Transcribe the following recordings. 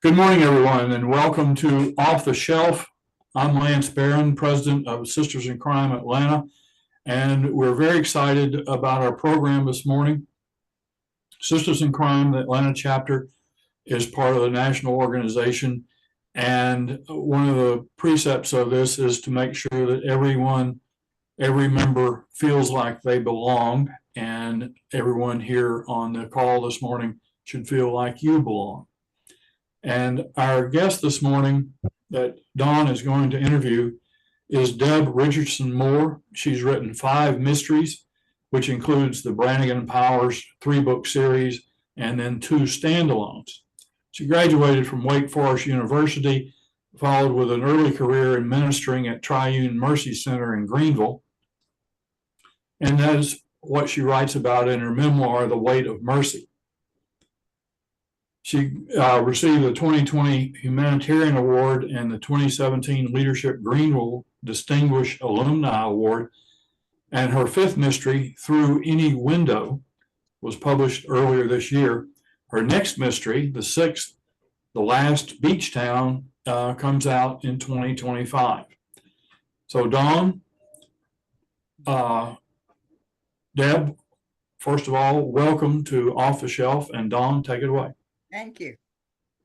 Good morning, everyone, and welcome to Off the Shelf. I'm Lance Barron, president of Sisters in Crime Atlanta, and we're very excited about our program this morning. Sisters in Crime, the Atlanta chapter, is part of the national organization, and one of the precepts of this is to make sure that every member feels like they belong, and everyone here on the call this morning should feel like you belong. And our guest this morning that Dawn is going to interview is Deb Richardson-Moore. She's written 5 mysteries, which includes the Branigan Powers 3-book series and then 2 standalones. She graduated from Wake Forest University, followed with an early career in ministering at Triune Mercy Center in Greenville. And that is what she writes about in her memoir, The Weight of Mercy. She received the 2020 Humanitarian Award and the 2017 Leadership Greenville Distinguished Alumni Award. And her 5th mystery, Through Any Window, was published earlier this year. Her next mystery, the 6th, The Last Beach Town, comes out in 2025. So Dawn, Deb, first of all, welcome to Off the Shelf, and Dawn, take it away. Thank you.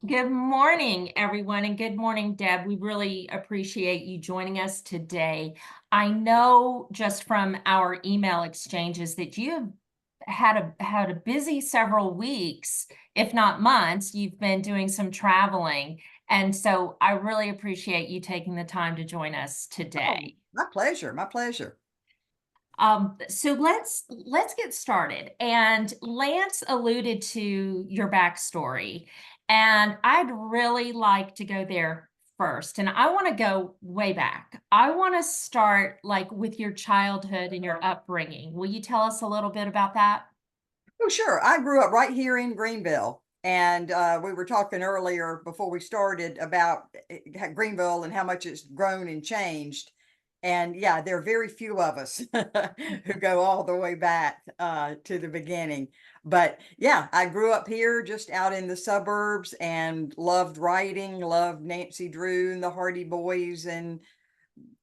Good morning, everyone, and good morning, Deb. We really appreciate you joining us today. I know just from our email exchanges that you have had a busy several weeks, if not months. You've been doing some traveling, and so I really appreciate you taking the time to join us today. Oh, my pleasure. My pleasure. So let's get started. And Lance alluded to your backstory, and I'd really like to go there first. And I want to go way back. I want to start with your childhood and your upbringing. Will you tell us a little bit about that? Oh, sure. I grew up right here in Greenville. And we were talking earlier before we started about Greenville and how much it's grown and changed. And yeah, there are very few of us who go all the way back to the beginning. But yeah, I grew up here just out in the suburbs and loved writing, loved Nancy Drew and the Hardy Boys and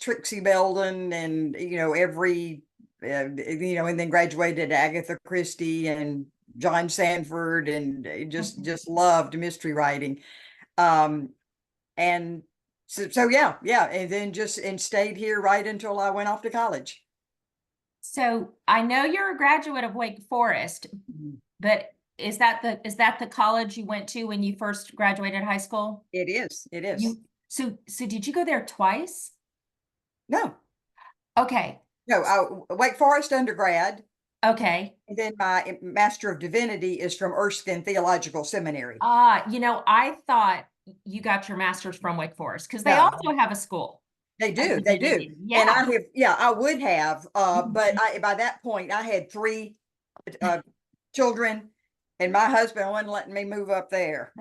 Trixie Belden and, and then graduated Agatha Christie and John Sanford and just loved mystery writing. And so yeah, and then and stayed here right until I went off to college. So I know you're a graduate of Wake Forest, but is that the college you went to when you first graduated high school? It is. It is. So did you go there twice? No. Okay. No, Wake Forest undergrad. Okay. And then my Master of Divinity is from Erskine Theological Seminary. I thought you got your master's from Wake Forest because they also have a school. They do. Yeah. And I would have, but by that point I had 3 children, and my husband wasn't letting me move up there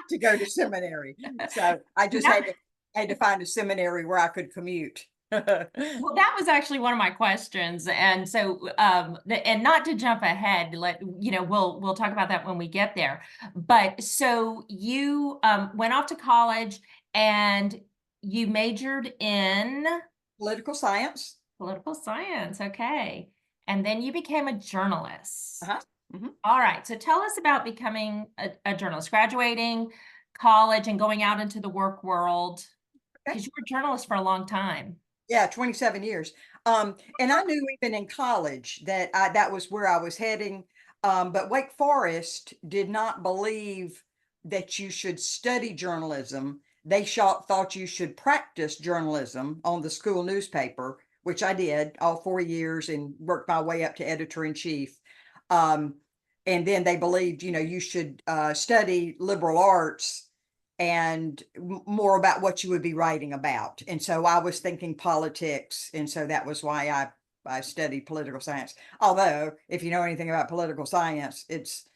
to go to seminary. So I just had to find a seminary where I could commute. Well, that was actually one of my questions, and so and not to jump ahead, we'll talk about that when we get there. But so you went off to college and you majored in political science. Okay, and then you became a journalist. Mm-hmm. All right, so tell us about becoming a journalist, graduating college and going out into the work world, because you were a journalist for a long time. Yeah, 27 years. And I knew even in college that that was where I was heading. But Wake Forest did not believe that you should study journalism. They thought you should practice journalism on the school newspaper, which I did all 4 years and worked my way up to editor-in-chief. And then they believed, you should study liberal arts and more about what you would be writing about. And so I was thinking politics. And so that was why I studied political science. Although, if you know anything about political science, it's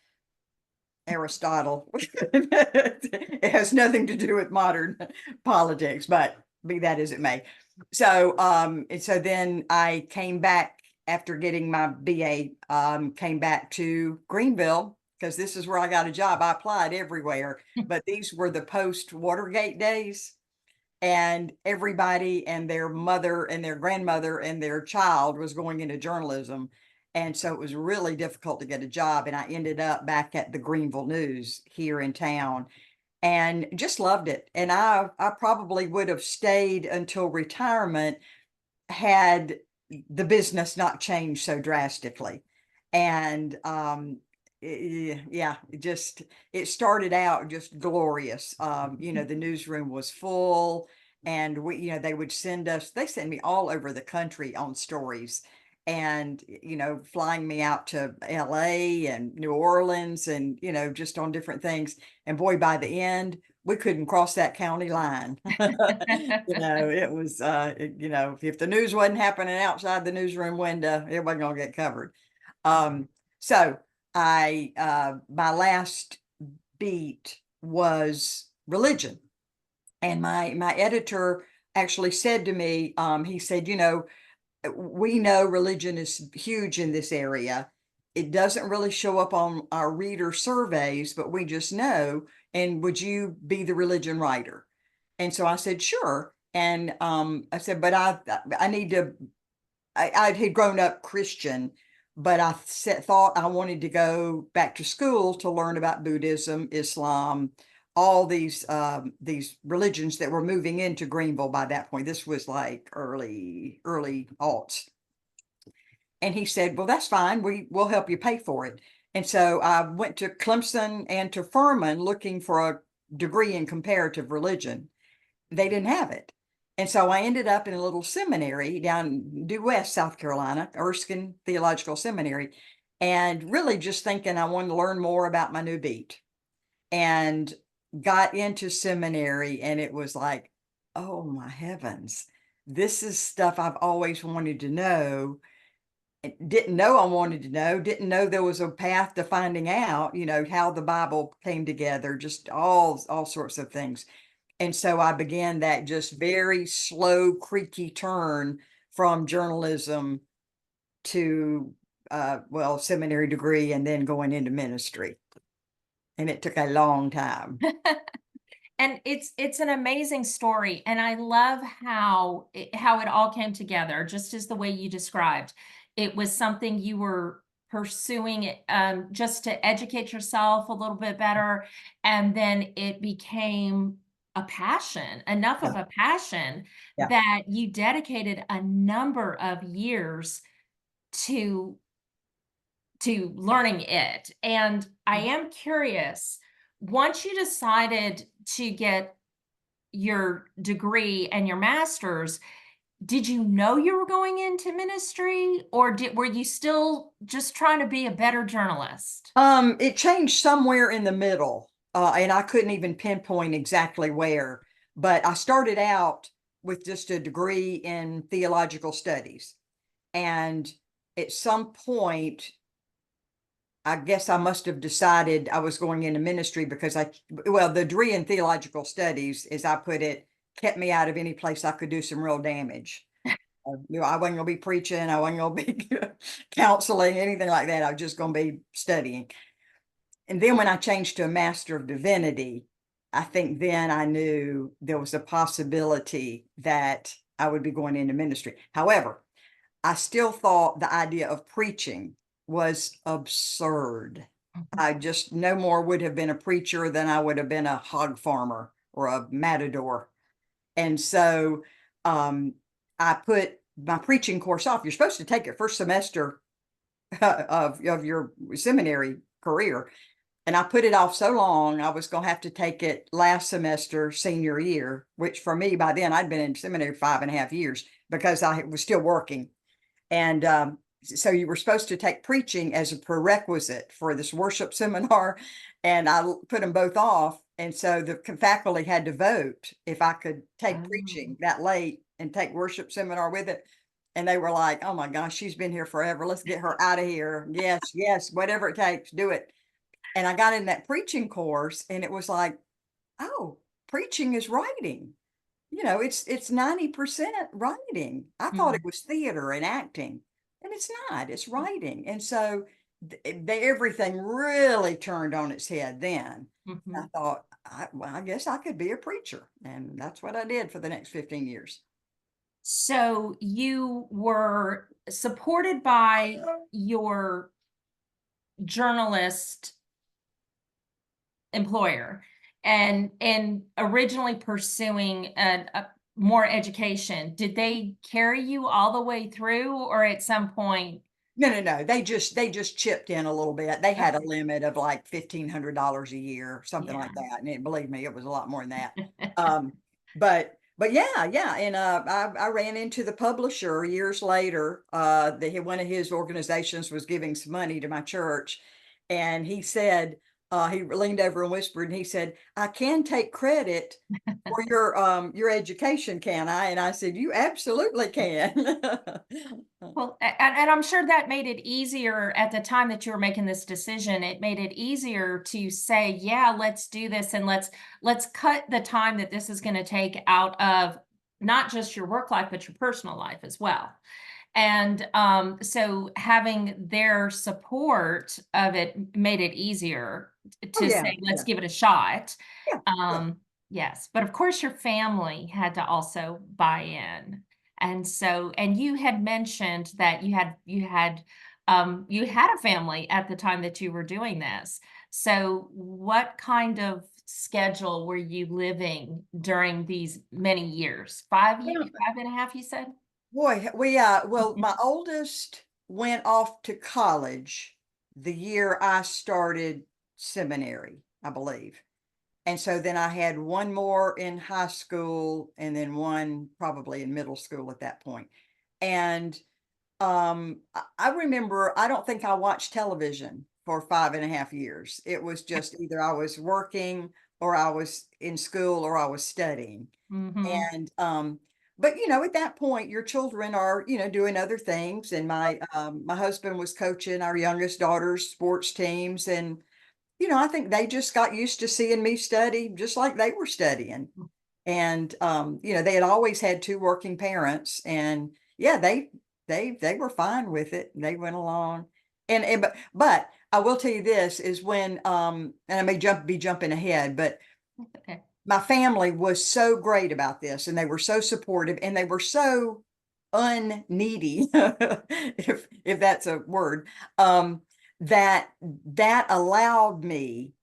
Aristotle. It has nothing to do with modern politics, but be that as it may. So, and so then I came back after getting my BA, came back to Greenville because this is where I got a job. I applied everywhere, but these were the post-Watergate days. And everybody and their mother and their grandmother and their child was going into journalism. And so it was really difficult to get a job. And I ended up back at the Greenville News here in town and just loved it. And I probably would have stayed until retirement had the business not changed so drastically. And yeah, it started out just glorious. You know, the newsroom was full, and they send me all over the country on stories, and flying me out to LA and New Orleans, and just on different things. And boy, by the end, we couldn't cross that county line. It was if the news wasn't happening outside the newsroom window, it wasn't gonna get covered. So my last beat was religion. And my editor actually said to me, he said, we know religion is huge in this area. It doesn't really show up on our reader surveys, but we just know. And would you be the religion writer? And so I said, sure. And I said, but I need to, I had grown up Christian, but I thought I wanted to go back to school to learn about Buddhism, Islam, all these religions that were moving into Greenville by that point. This was like early aughts. And he said, well, that's fine. We'll help you pay for it. And so I went to Clemson and to Furman looking for a degree in comparative religion. They didn't have it. And so I ended up in a little seminary down due west, South Carolina, Erskine Theological Seminary, and really just thinking I wanted to learn more about my new beat. And got into seminary, and it was like, oh my heavens, this is stuff I've always wanted to know. Didn't know I wanted to know, didn't know there was a path to finding out, how the Bible came together, just all sorts of things. And so I began that just very slow, creaky turn from journalism to, seminary degree and then going into ministry. And it took a long time. And it's an amazing story. And I love how it all came together, just as the way you described. It was something you were pursuing just to educate yourself a little bit better. And then it became a passion, enough of a passion that you dedicated a number of years to learning it. And I am curious, once you decided to get your degree and your master's, did you know you were going into ministry, or were you still just trying to be a better journalist? It changed somewhere in the middle, and I couldn't even pinpoint exactly where, but I started out with just a degree in theological studies. And at some point, I guess I must have decided I was going into ministry because the degree in theological studies, as I put it, kept me out of any place I could do some real damage. I wasn't going to be preaching. I wasn't going to be counseling, anything like that. I was just going to be studying. And then when I changed to a Master of Divinity, I think then I knew there was a possibility that I would be going into ministry. However, I still thought the idea of preaching was absurd. I just no more would have been a preacher than I would have been a hog farmer or a matador. And so I put my preaching course off. You're supposed to take it first semester of your seminary career. And I put it off so long, I was going to have to take it last semester, senior year, which for me, by then I'd been in seminary 5.5 years because I was still working. And so you were supposed to take preaching as a prerequisite for this worship seminar, and I put them both off. And so the faculty had to vote if I could take preaching that late and take worship seminar with it. And they were like, oh my gosh, she's been here forever. Let's get her out of here. Yes, whatever it takes, do it. And I got in that preaching course, and it was like, oh, preaching is writing. It's 90% writing. I thought it was theater and acting. And it's not, it's writing. And so everything really turned on its head then. Mhm. I thought, well, I guess I could be a preacher. And that's what I did for the next 15 years. So you were supported by your journalist employer and originally pursuing a more education. Did they carry you all the way through, or at some point? No. They just chipped in a little bit. They had a limit of like $1,500 a year, something Yeah. like that. And believe me, it was a lot more than that. But yeah. And I ran into the publisher years later. One of his organizations was giving some money to my church, and he said, he leaned over and whispered, and he said, "I can take credit for your education, can I?" And I said, "You absolutely can." Well, and I'm sure that made it easier at the time that you were making this decision. It made it easier to say, yeah, let's do this, and let's cut the time that this is going to take out of not just your work life, but your personal life as well. And so having their support of it made it easier Oh to yeah, say, let's yeah, give it a shot. yeah, yeah. Yes, but of course your family had to also buy in. And so, and you had mentioned that you had a family at the time that you were doing this. So what kind of schedule were you living during these many years? 5.5 years, you said? Boy, well, my oldest went off to college the year I started seminary, I believe. And so then I had one more in high school and then one probably in middle school at that point. And I remember, I don't think I watched television for 5.5 years. It was just either I was working or I was in school or I was studying. Mm-hmm. And but at that point your children are, doing other things. And my husband was coaching our youngest daughter's sports teams. And I think they just got used to seeing me study just like they were studying. And they had always had two working parents. And yeah, they were fine with it. They went along. But I will tell you this is when and I may be jumping ahead, but Okay. my family was so great about this, and they were so supportive, and they were so unneedy, if that's a word, that allowed me,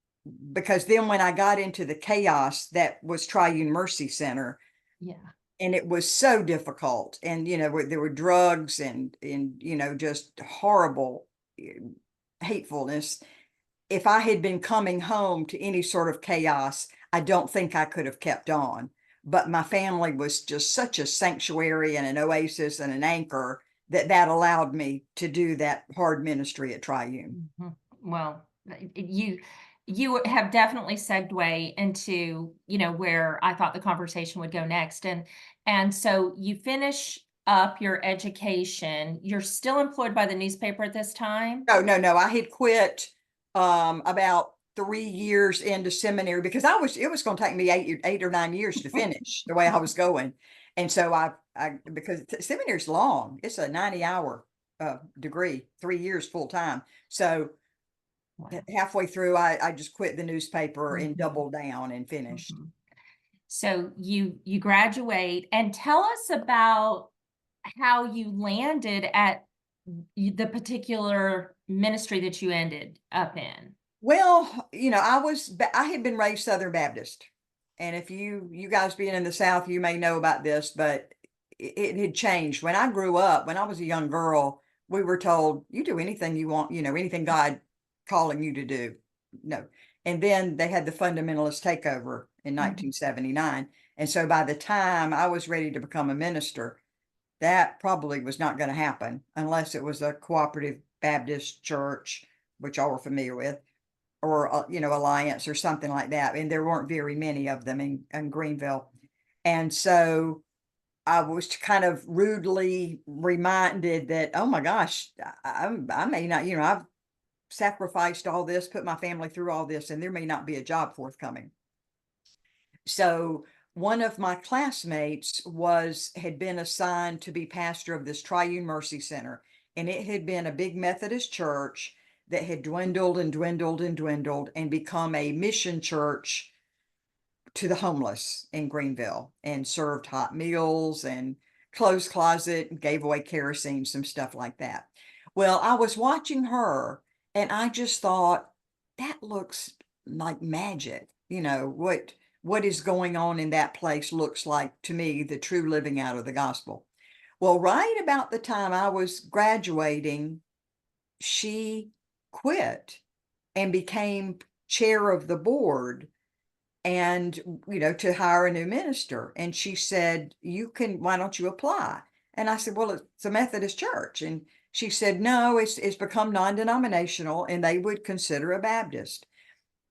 because then when I got into the chaos that was Triune Mercy Center, Yeah. and it was so difficult, and there were drugs and just horrible hatefulness. If I had been coming home to any sort of chaos, I don't think I could have kept on. But my family was just such a sanctuary and an oasis and an anchor that allowed me to do that hard ministry at Triune. Mhm. Well, you have definitely segued into, where I thought the conversation would go next. And so you finish up your education. You're still employed by the newspaper at this time? No. I had quit about 3 years into seminary because it was going to take me 8 or 9 years to finish the way I was going. And so because seminary's long, it's a 90-hour degree, 3 years full time. So Wow. halfway through, I just quit the newspaper and Mhm. doubled down and finished. Mhm. So you graduate, and tell us about how you landed at the particular ministry that you ended up in. Well, I had been raised Southern Baptist. And if you guys being in the South, you may know about this, but it had changed. When I grew up, when I was a young girl, we were told, you do anything you want, anything God calling you to do. No. And then they had the fundamentalist takeover in 1979. And so by the time I was ready to become a minister, that probably was not going to happen unless it was a cooperative Baptist church, which y'all were familiar with, or Alliance or something like that. And there weren't very many of them in Greenville. And so I was kind of rudely reminded that, oh my gosh, I may not, I've sacrificed all this, put my family through all this, and there may not be a job forthcoming. So one of my classmates had been assigned to be pastor of this Triune Mercy Center, and it had been a big Methodist church that had dwindled and dwindled and dwindled and become a mission church to the homeless in Greenville, and served hot meals and clothes closet, gave away kerosene, some stuff like that. Well, I was watching her and I just thought, that looks like magic. What is going on in that place looks like, to me, the true living out of the gospel. Well, right about the time I was graduating, she quit and became chair of the board, and to hire a new minister. And she said, why don't you apply? And I said, well, it's a Methodist church. And she said, no, it's become non-denominational and they would consider a Baptist.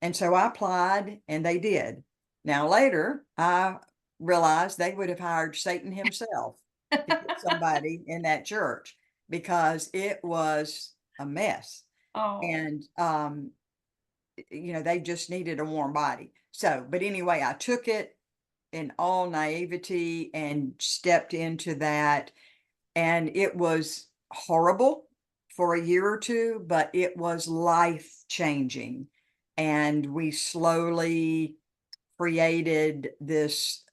And so I applied and they did. Now later I realized they would have hired Satan himself to get somebody in that church, because it was a mess. Oh. And they just needed a warm body. So, but anyway, I took it in all naivety and stepped into that. And it was horrible for a year or two, but it was life changing. And we slowly created this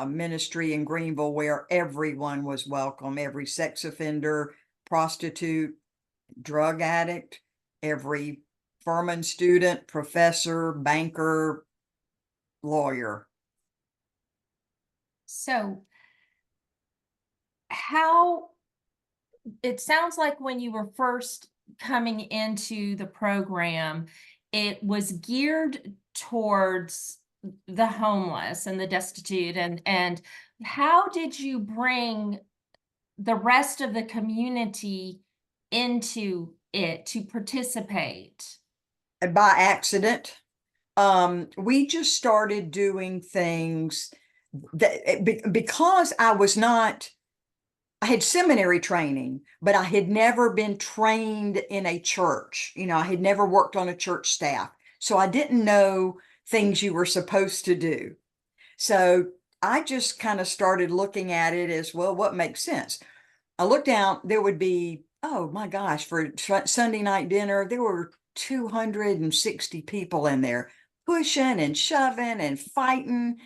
ministry in Greenville where everyone was welcome, every sex offender, prostitute, drug addict, every Furman student, professor, banker, lawyer. So it sounds like when you were first coming into the program, it was geared towards the homeless and the destitute, and how did you bring the rest of the community into it to participate? By accident. We just started doing things that, because I had seminary training, but I had never been trained in a church. I had never worked on a church staff. So I didn't know things you were supposed to do. So I just kind of started looking at it as, well, what makes sense? I looked out, there would be, oh my gosh, for Sunday night dinner, there were 260 people in there pushing and shoving and fighting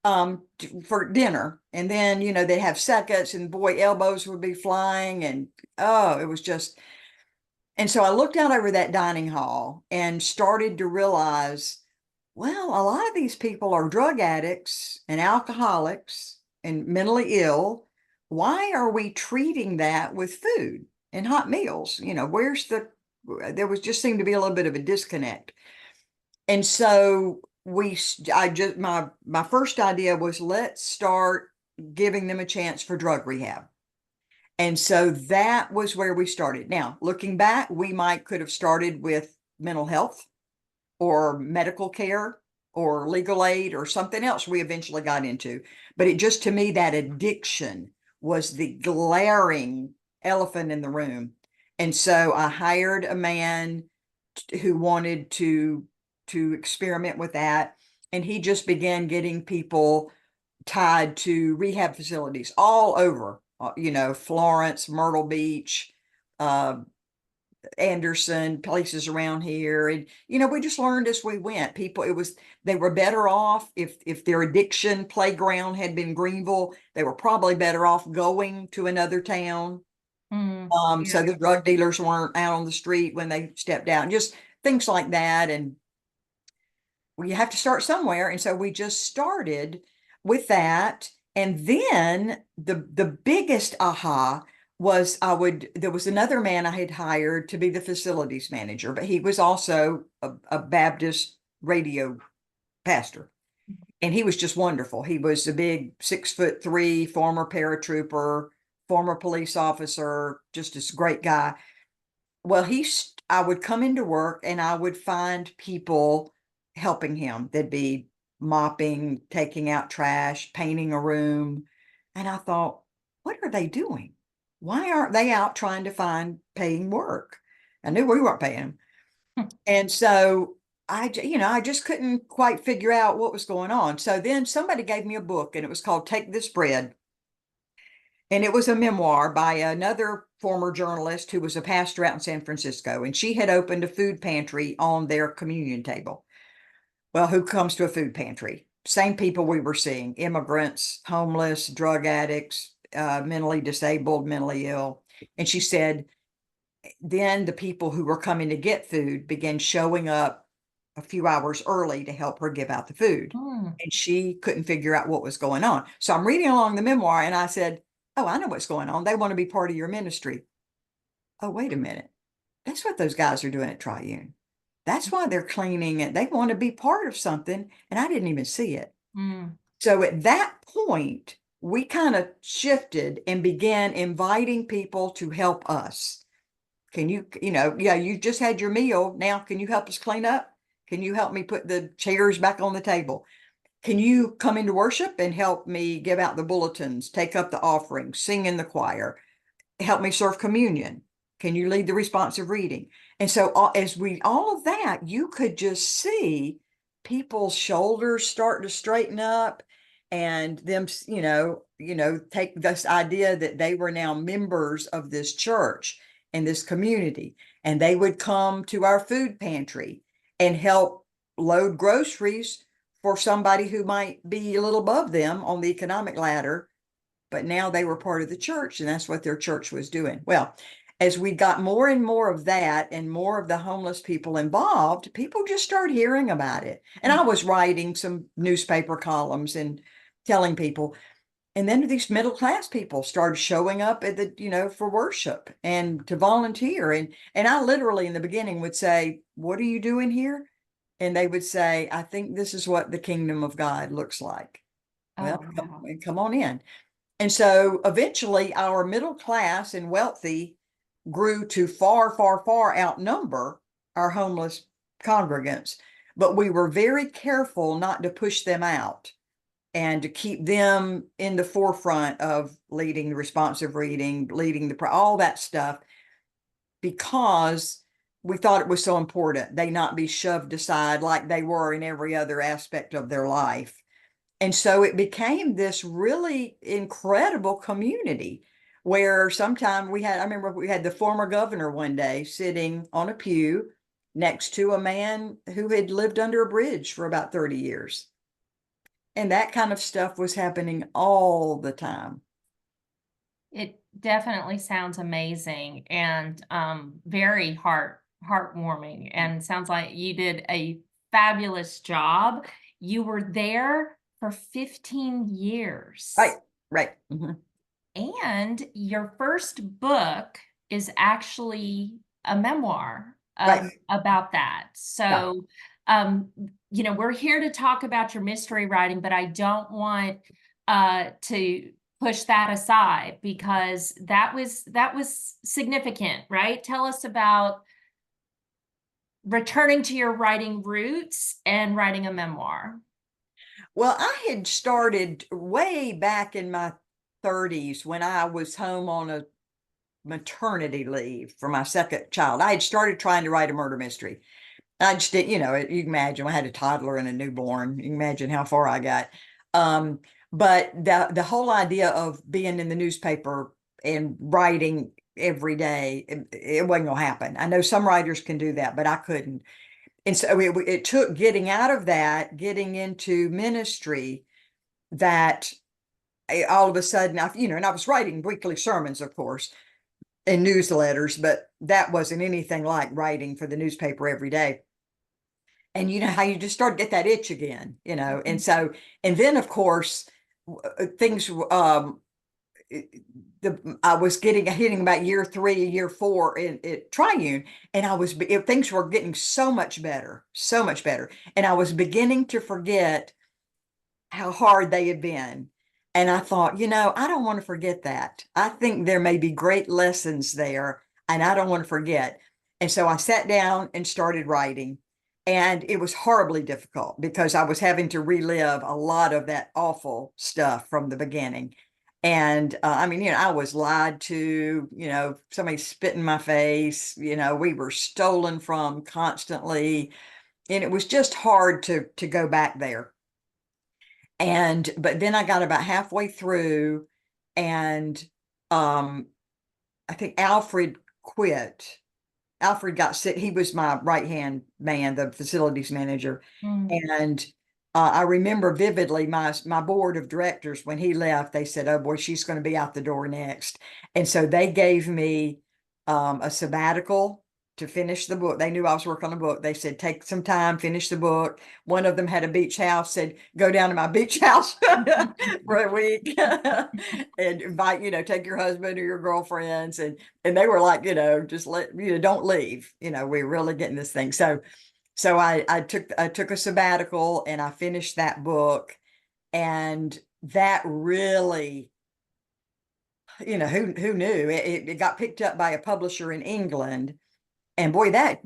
for dinner. And then, they'd have seconds and boy, elbows would be flying. And it was just, and so I looked out over that dining hall and started to realize, well, a lot of these people are drug addicts and alcoholics and mentally ill. Why are we treating that with food and hot meals? There was just seemed to be a little bit of a disconnect. And so my first idea was, let's start giving them a chance for drug rehab. And so that was where we started. Now, looking back, we could have started with mental health or medical care or legal aid or something else we eventually got into. But it just, to me, that addiction was the glaring elephant in the room. And so I hired a man who wanted to experiment with that. And he just began getting people tied to rehab facilities all over, Florence, Myrtle Beach, Anderson, places around here. And, we just learned as we went. They were better off if their addiction playground had been Greenville, they were probably better off going to another town. So the drug dealers weren't out on the street when they stepped out, and just things like that. And you have to start somewhere. And so we just started with that. And then the biggest aha was there was another man I had hired to be the facilities manager, but he was also a Baptist radio pastor. And he was just wonderful. He was a big 6'3" former paratrooper, former police officer, just this great guy. Well, I would come into work and I would find people helping him. They'd be mopping, taking out trash, painting a room. And I thought, what are they doing? Why aren't they out trying to find paying work? I knew we weren't paying them. And so I just couldn't quite figure out what was going on. So then somebody gave me a book and it was called Take This Bread. And it was a memoir by another former journalist who was a pastor out in San Francisco. And she had opened a food pantry on their communion table. Well, who comes to a food pantry? Same people we were seeing: immigrants, homeless, drug addicts, mentally disabled, mentally ill. And she said, then the people who were coming to get food began showing up a few hours early to help her give out the food. Mm. And she couldn't figure out what was going on. So I'm reading along the memoir and I said, oh, I know what's going on. They want to be part of your ministry. Oh, wait a minute. That's what those guys are doing at Triune. That's why they're cleaning it. They want to be part of something. And I didn't even see it. Mm. So at that point, we kind of shifted and began inviting people to help us. Can you, yeah, you just had your meal. Now, can you help us clean up? Can you help me put the chairs back on the table? Can you come into worship and help me give out the bulletins, take up the offering, sing in the choir, help me serve communion? Can you lead the responsive reading? And so all of that, you could just see people's shoulders start to straighten up and them, take this idea that they were now members of this church and this community, and they would come to our food pantry and help load groceries for somebody who might be a little above them on the economic ladder, but now they were part of the church and that's what their church was doing. Well, as we got more and more of that and more of the homeless people involved, people just started hearing about it. And I was writing some newspaper columns and telling people. And then these middle class people started showing up at the, for worship and to volunteer. And I literally in the beginning would say, what are you doing here? And they would say, I think this is what the kingdom of God looks like. Well, Oh, wow. come on in. And so eventually our middle class and wealthy grew to far, far, far outnumber our homeless congregants. But we were very careful not to push them out and to keep them in the forefront of leading the responsive reading, leading all that stuff, because we thought it was so important they not be shoved aside like they were in every other aspect of their life. And so it became this really incredible community where sometime I remember we had the former governor one day sitting on a pew next to a man who had lived under a bridge for about 30 years. And that kind of stuff was happening all the time. It definitely sounds amazing and very heartwarming, and sounds like you did a fabulous job. You were there for 15 years. Right. Mm-hmm. And your first book is actually a memoir Right. about that. So, we're here to talk about your mystery writing, but I don't want to push that aside because that was significant, right? Tell us about returning to your writing roots and writing a memoir. Well, I had started way back in my 30s when I was home on a maternity leave for my second child. I had started trying to write a murder mystery. I just did, you can imagine I had a toddler and a newborn. You can imagine how far I got. But the whole idea of being in the newspaper and writing every day, it wasn't going to happen. I know some writers can do that, but I couldn't. And so it took getting out of that, getting into ministry, that all of a sudden, and I was writing weekly sermons, of course, and newsletters, but that wasn't anything like writing for the newspaper every day. And you know how you just start to get that itch again, and so, and then of course, things, I was hitting about year 3, year 4 at Triune, and things were getting so much better. And I was beginning to forget how hard they had been. And I thought, I don't want to forget that. I think there may be great lessons there, and I don't want to forget. And so I sat down and started writing. And it was horribly difficult because I was having to relive a lot of that awful stuff from the beginning. And I was lied to, somebody spit in my face, we were stolen from constantly. And it was just hard to go back there. But then I got about halfway through and I think Alfred quit. Alfred got sick. He was my right-hand man, the facilities manager. And I remember vividly my board of directors, when he left, they said, oh boy, she's going to be out the door next. And so they gave me a sabbatical to finish the book. They knew I was working on a book. They said, take some time, finish the book. One of them had a beach house, said, go down to my beach house for a week and invite, take your husband or your girlfriends. And they were like, just don't leave, we're really getting this thing. So I took a sabbatical and I finished that book, and that really, who knew it got picked up by a publisher in England. And boy, that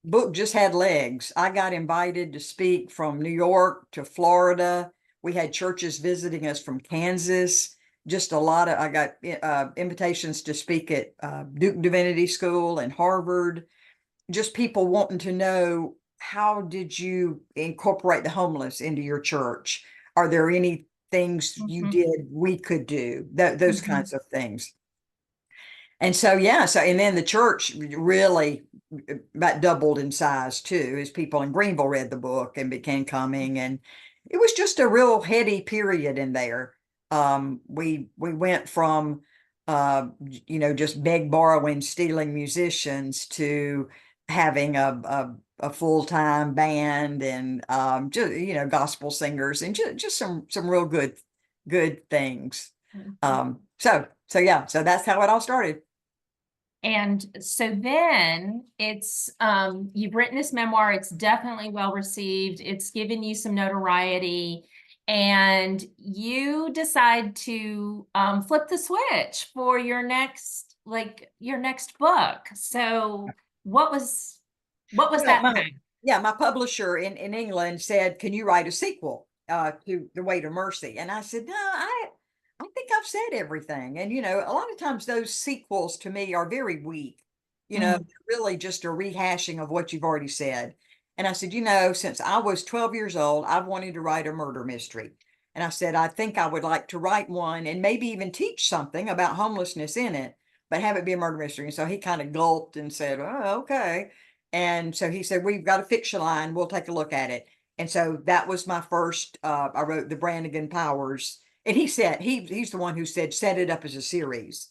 book just had legs. I got invited to speak from New York to Florida. We had churches visiting us from Kansas. Just a lot of, I got invitations to speak at Duke Divinity School and Harvard. Just people wanting to know, how did you incorporate the homeless into your church? Are there any things you did we could do? Those kinds of things. And so, yeah, and then the church really about doubled in size too, as people in Greenville read the book and began coming. And it was just a real heady period in there. We went from, just beg, borrowing, stealing musicians to having a full-time band and, just, gospel singers and just some real good things. So yeah, so that's how it all started. And so then it's, you've written this memoir. It's definitely well received. It's given you some notoriety, and you decide to flip the switch for your next book. So what was that thing? Yeah, my publisher in England said, can you write a sequel to The Weight of Mercy? And I said, no, I think I've said everything. And, a lot of times those sequels to me are very weak, really just a rehashing of what you've already said. And I said, since I was 12 years old, I've wanted to write a murder mystery. And I said, I think I would like to write one and maybe even teach something about homelessness in it, but have it be a murder mystery. And so he kind of gulped and said, oh, okay. And so he said, we've got a fiction line. We'll take a look at it. And so that was my first, I wrote the Branigan Powers. And he said, he's the one who said, set it up as a series,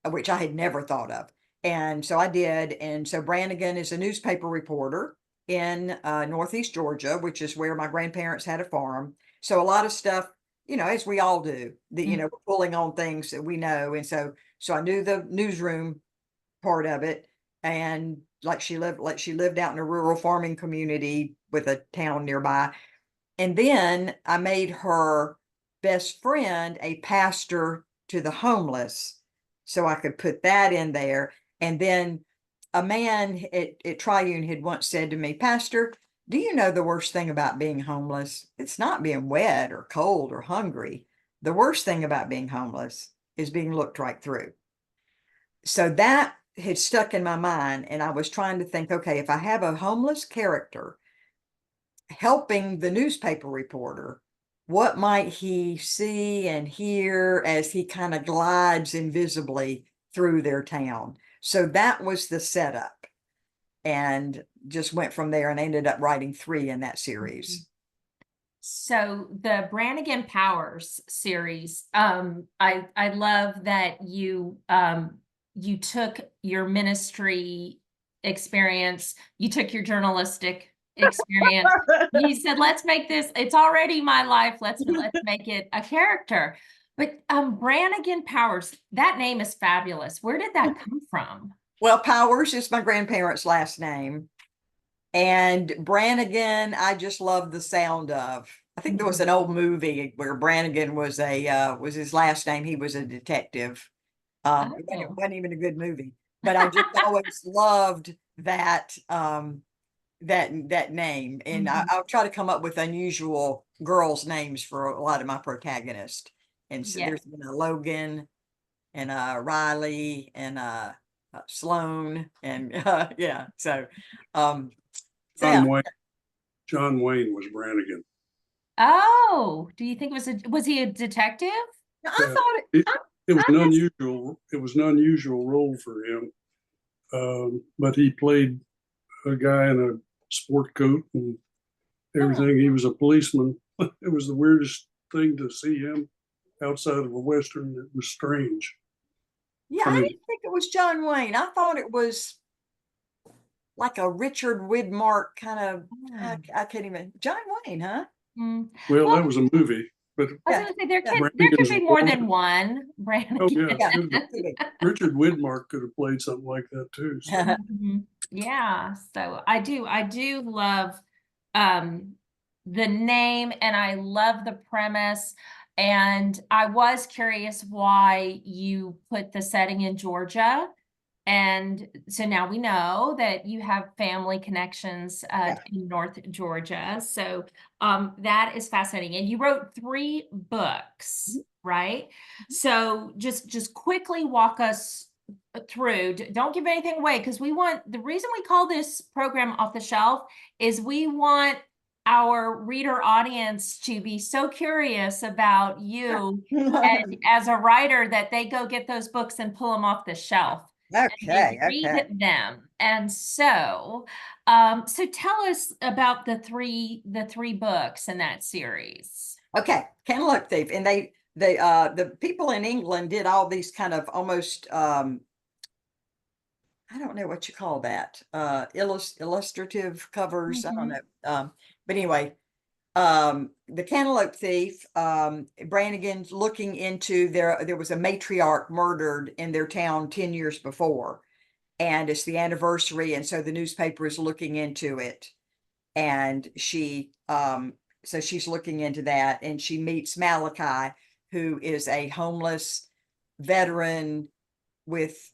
which I had never thought of. And so I did. And so Branigan is a newspaper reporter in Northeast Georgia, which is where my grandparents had a farm. So a lot of stuff, as we all do, that, we're pulling on things that we know. And so I knew the newsroom part of it. And she lived out in a rural farming community with a town nearby. And then I made her best friend a pastor to the homeless, so I could put that in there. And then a man at Triune had once said to me, Pastor, do you know the worst thing about being homeless? It's not being wet or cold or hungry. The worst thing about being homeless is being looked right through. So that had stuck in my mind, and I was trying to think, okay, if I have a homeless character helping the newspaper reporter, what might he see and hear as he kind of glides invisibly through their town? So that was the setup, and just went from there, and ended up writing 3 in that series. So the Branigan Powers series, I love that you took your ministry experience, you took your journalistic experience. You said, let's make this, it's already my life. Let's make it a character. But Branigan Powers, that name is fabulous. Where did that come from? Well, Powers is my grandparents' last name. And Branigan, I just love the sound of. I think there was an old movie where Branigan was his last name. He was a detective. It wasn't even a good movie, but I just always loved that that name. And I'll try to come up with unusual girls' names for a lot of my protagonists. And so there's been a Logan and a Riley and a Sloan and John Wayne was Branigan. Oh, do you think was he a detective? I thought It was an unusual role for him. But he played a guy in a sport coat and everything. He was a policeman. It was the weirdest thing to see him outside of a Western. It was strange. Yeah, I didn't think it was John Wayne. I thought it was like a Richard Widmark kind of, I can't even, John Wayne, huh? Well, that was a movie, but I was Yeah. going to say there Branigan's could be more Award. than one Branigan. Oh yeah, Yeah. could have been. Richard Widmark could have played something like that too. So. Mhm. Yeah, so I do love the name, and I love the premise. And I was curious why you put the setting in Georgia. And so now we know that you have family connections in North Georgia. So that is fascinating. And you wrote 3 books, right? So just quickly walk us through. Don't give anything away, because the reason we call this program Off the Shelf is we want our reader audience to be so curious about you and as a writer that they go get those books and pull them off the shelf. Okay, Read them. And so tell us about the three books in that series. Okay, Cantaloupe Thief, and the people in England did all these kind of almost I don't know what you call that, illustrative covers. I don't know, but anyway, the Cantaloupe Thief, Branigan's looking into there was a matriarch murdered in their town 10 years before, and it's the anniversary, and so the newspaper is looking into it, and so she's looking into that, and she meets Malachi, who is a homeless veteran with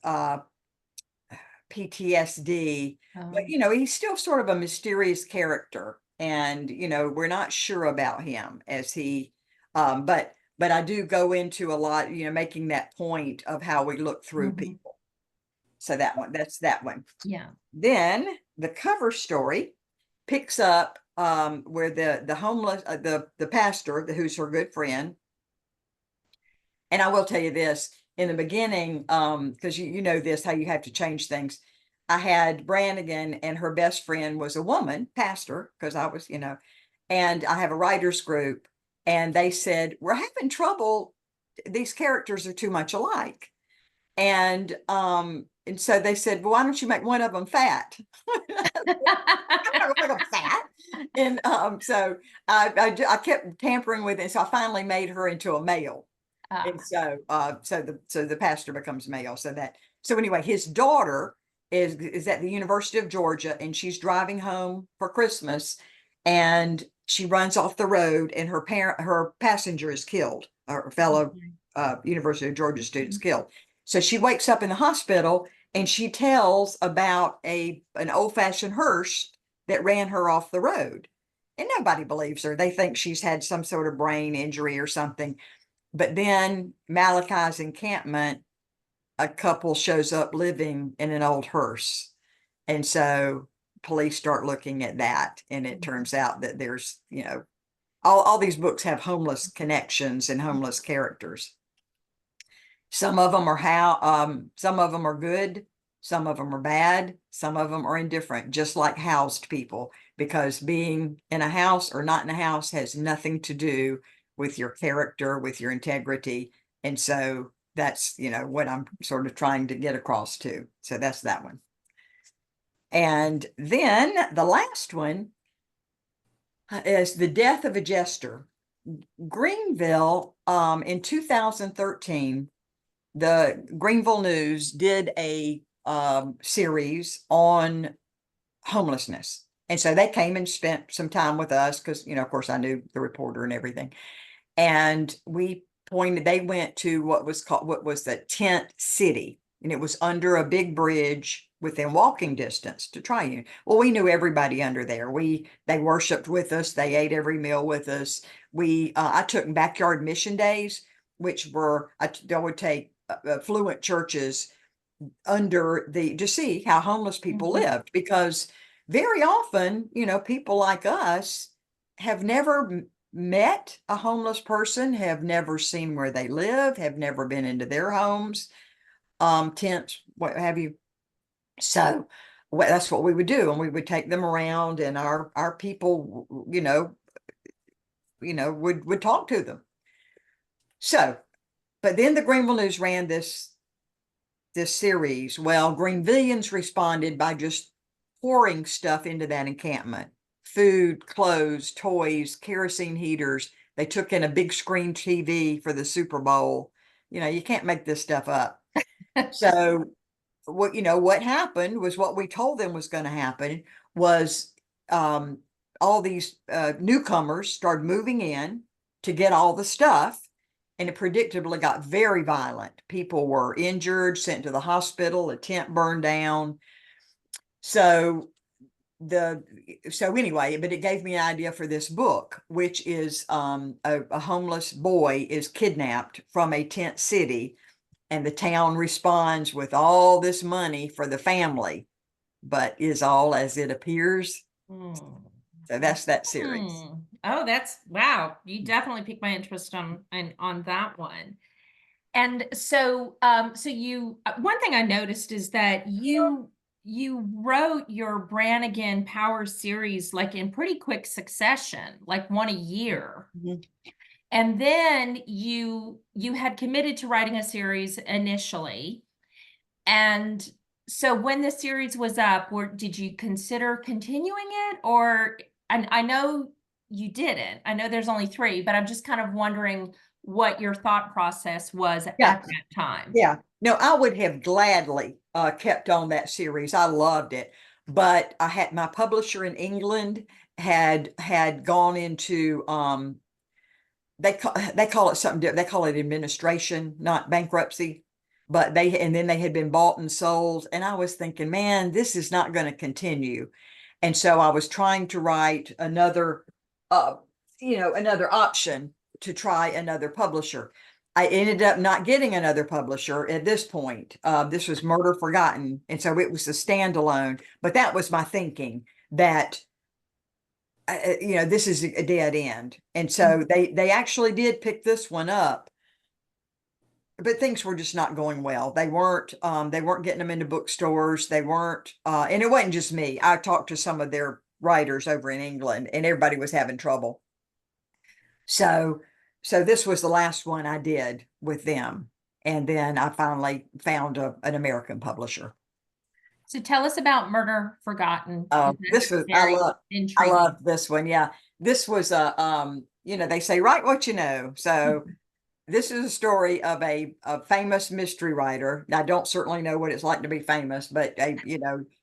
PTSD, but he's still sort of a mysterious character, and we're not sure about him as he but I do go into a lot, making that point of how we look through people. So that's that one. Yeah. Then the cover story picks up where the homeless the pastor, who's her good friend. And I will tell you this, in the beginning, because you know this, how you have to change things. I had Branigan, and her best friend was a woman pastor, because I was, and I have a writers group, and they said, we're having trouble. These characters are too much alike. And so they said, well, why don't you make one of them fat? I'm not gonna make them fat. And so I kept tampering with it. So I finally made her into a male. And so the pastor becomes male. So anyway, his daughter is at the University of Georgia, and she's driving home for Christmas, and she runs off the road, and her passenger is killed. Her fellow University of Georgia students killed. So she wakes up in the hospital, and she tells about an old-fashioned hearse that ran her off the road, and nobody believes her. They think she's had some sort of brain injury or something. But then Malachi's encampment, a couple shows up living in an old hearse. And so police start looking at that. And it turns out that there's, all these books have homeless connections and homeless characters. Some of them are some of them are good. Some of them are bad. Some of them are indifferent, just like housed people, because being in a house or not in a house has nothing to do with your character, with your integrity. And so that's, what I'm sort of trying to get across to. So that's that one. And then the last one is The Death of a Jester. Greenville, in 2013, the Greenville News did a series on homelessness. And so they came and spent some time with us because, of course, I knew the reporter and everything. And they went to what was the tent city, and it was under a big bridge within walking distance to Triune. Well, we knew everybody under there. They worshiped with us. They ate every meal with us. I took backyard mission days, which were, I would take affluent churches under to see how homeless people lived, because very often, people like us have never met a homeless person, have never seen where they live, have never been into their homes, tents, what have you. So that's what we would do. And we would take them around, and our people, would talk to them. So, but then the Greenville News ran this series. Well, Greenvillians responded by just pouring stuff into that encampment: food, clothes, toys, kerosene heaters. They took in a big screen TV for the Super Bowl. You can't make this stuff up. So what happened was, what we told them was going to happen was, all these newcomers started moving in to get all the stuff, and it predictably got very violent. People were injured, sent to the hospital, a tent burned down. So anyway, but it gave me an idea for this book, which is a homeless boy is kidnapped from a tent city, and the town responds with all this money for the family, but is all as it appears. So that's that series. Oh, that's wow. You definitely piqued my interest on that one. And so you, one thing I noticed is that you wrote your Branigan Powers series like in pretty quick succession, like one a year. Mhm. And then you had committed to writing a series initially. And so when the series was up, did you consider continuing it? Or, and I know you didn't. I know there's only 3, but I'm just kind of wondering what your thought process was at that time. Yeah. No, I would have gladly kept on that series. I loved it. But I had my publisher in England had gone into they call it something different. They call it administration, not bankruptcy. But then they had been bought and sold. And I was thinking, man, this is not going to continue. And so I was trying to write another option to try another publisher. I ended up not getting another publisher at this point. This was Murder Forgotten. And so it was a standalone, but that was my thinking, that this is a dead end. And so they actually did pick this one up, but things were just not going well. They weren't getting them into bookstores. They weren't, and it wasn't just me. I talked to some of their writers over in England, and everybody was having trouble. So this was the last one I did with them. And then I finally found an American publisher. So tell us about Murder Forgotten. This was, I love this one. Yeah. This was they say, write what you know. So this is a story of a famous mystery writer. I don't certainly know what it's like to be famous, but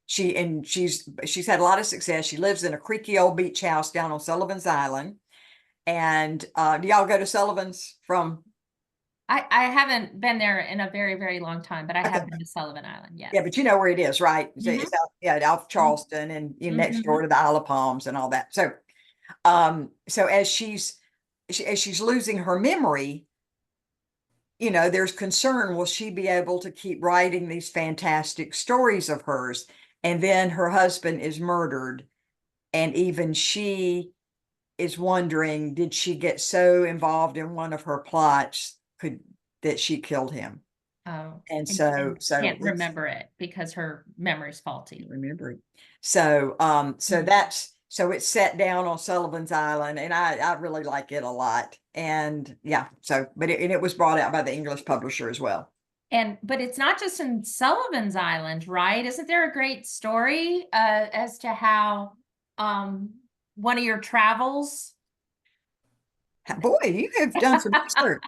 she's had a lot of success. She lives in a creaky old beach house down on Sullivan's Island. And do y'all go to Sullivan's from? I haven't been there in a very, very long time, but I have been to Sullivan Island. Yes. Yeah, but you know where it is, right? It's off Charleston, and next door to the Isle of Palms and all that. So, so as she's losing her memory, there's concern, will she be able to keep writing these fantastic stories of hers? And then her husband is murdered, and even she is wondering, did she get so involved in one of her plots that she killed him? Oh, and so can't remember it because her memory's faulty. Remembering. So it's set down on Sullivan's Island, and I really like it a lot. And yeah, but it was brought out by the English publisher as well. But it's not just in Sullivan's Island, right? Isn't there a great story as to how one of your travels? Boy, you have done some research.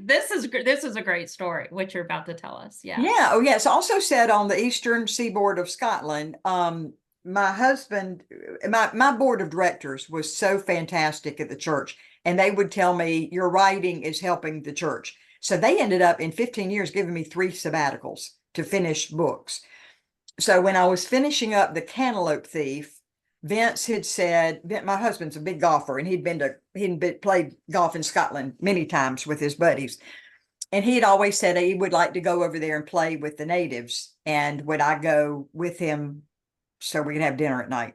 This is a great story, what you're about to tell us. Yeah. Yeah. Oh, yeah. It's also set on the eastern seaboard of Scotland. My husband, my board of directors was so fantastic at the church, and they would tell me, your writing is helping the church. So they ended up in 15 years giving me 3 sabbaticals to finish books. So when I was finishing up The Cantaloupe Thief, Vince had said, my husband's a big golfer, and he'd played golf in Scotland many times with his buddies. And he had always said he would like to go over there and play with the natives. And would I go with him so we could have dinner at night?